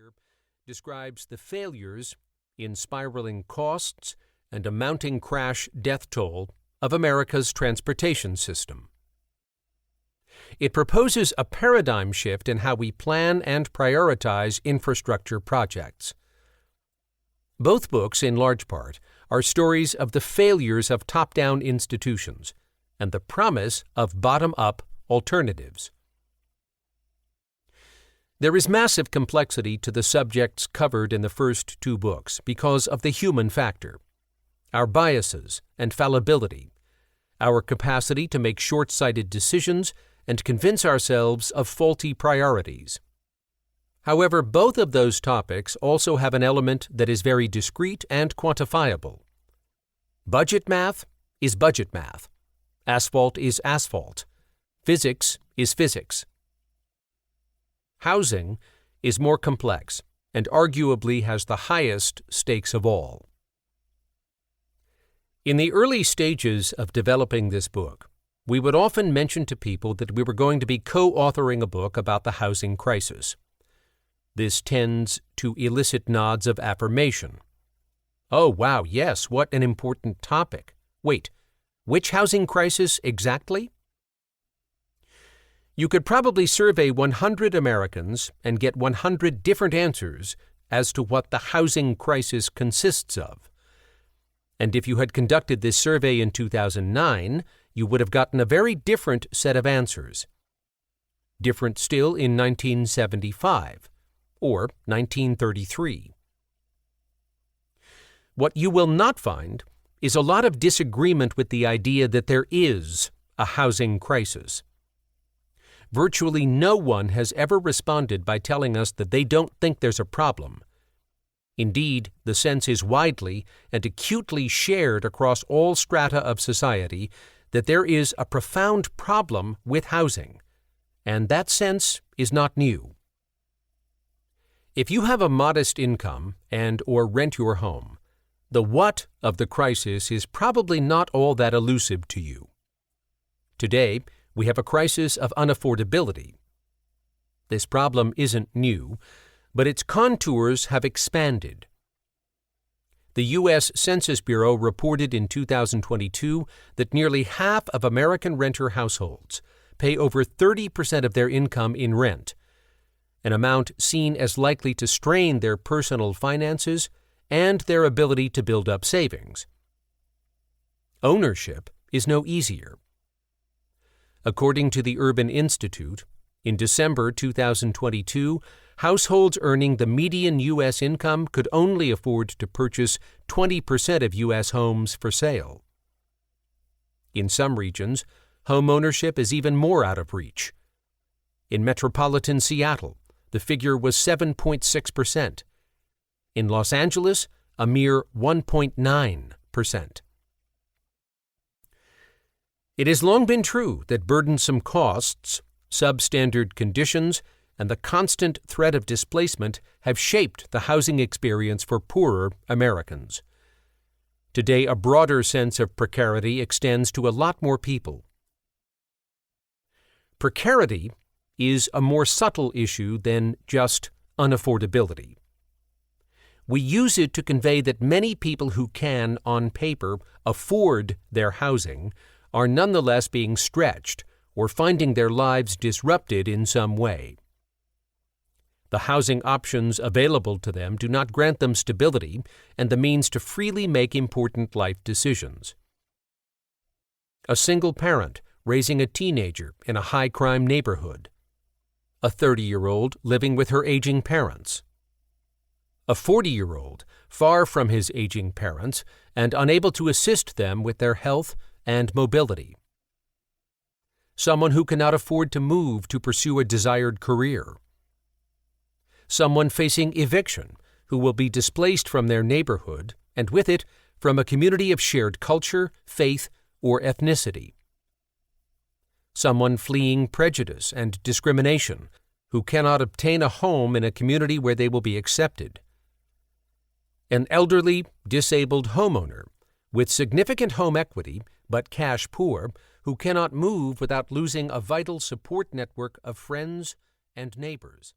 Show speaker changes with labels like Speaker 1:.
Speaker 1: chapter describes the failures in spiraling costs and a mounting crash death toll of America's transportation system. It proposes a paradigm shift in how we plan and prioritize infrastructure projects. Both books, in large part, are stories of the failures of top-down institutions and the promise of bottom-up alternatives. There is massive complexity to the subjects covered in the first two books because of the human factor, our biases and fallibility, our capacity to make short-sighted decisions and convince ourselves of faulty priorities. However, both of those topics also have an element that is very discrete and quantifiable. Budget math is budget math. Asphalt is asphalt. Physics is physics. Housing is more complex and arguably has the highest stakes of all. In the early stages of developing this book, we would often mention to people that we were going to be co-authoring a book about the housing crisis. This tends to elicit nods of affirmation. Oh, wow, yes, what an important topic. Wait, which housing crisis exactly? You could probably survey 100 Americans and get 100 different answers as to what the housing crisis consists of. And if you had conducted this survey in 2009, you would have gotten a very different set of answers. Different still in 1975 or 1933. What you will not find is a lot of disagreement with the idea that there is a housing crisis. Virtually no one has ever responded by telling us that they don't think there's a problem. Indeed, the sense is widely and acutely shared across all strata of society that there is a profound problem with housing, and that sense is not new. If you have a modest income and/or rent your home, the what of the crisis is probably not all that elusive to you. Today, we have a crisis of unaffordability. This problem isn't new, but its contours have expanded. The U.S. Census Bureau reported in 2022 that nearly half of American renter households pay over 30% of their income in rent, an amount seen as likely to strain their personal finances and their ability to build up savings. Ownership is no easier. According to the Urban Institute, in December 2022, households earning the median U.S. income could only afford to purchase 20% of U.S. homes for sale. In some regions, homeownership is even more out of reach. In metropolitan Seattle, the figure was 7.6%. In Los Angeles, a mere 1.9%. It has long been true that burdensome costs, substandard conditions, and the constant threat of displacement have shaped the housing experience for poorer Americans. Today, a broader sense of precarity extends to a lot more people. Precarity is a more subtle issue than just unaffordability. We use it to convey that many people who can, on paper, afford their housing are nonetheless being stretched or finding their lives disrupted in some way. The housing options available to them do not grant them stability and the means to freely make important life decisions. A single parent raising a teenager in a high-crime neighborhood. A 30-year-old living with her aging parents. A 40-year-old far from his aging parents and unable to assist them with their health and mobility. Someone who cannot afford to move to pursue a desired career. Someone facing eviction who will be displaced from their neighborhood and with it from a community of shared culture, faith, or ethnicity. Someone fleeing prejudice and discrimination who cannot obtain a home in a community where they will be accepted. An elderly, disabled homeowner with significant home equity but cash poor who cannot move without losing a vital support network of friends and neighbors.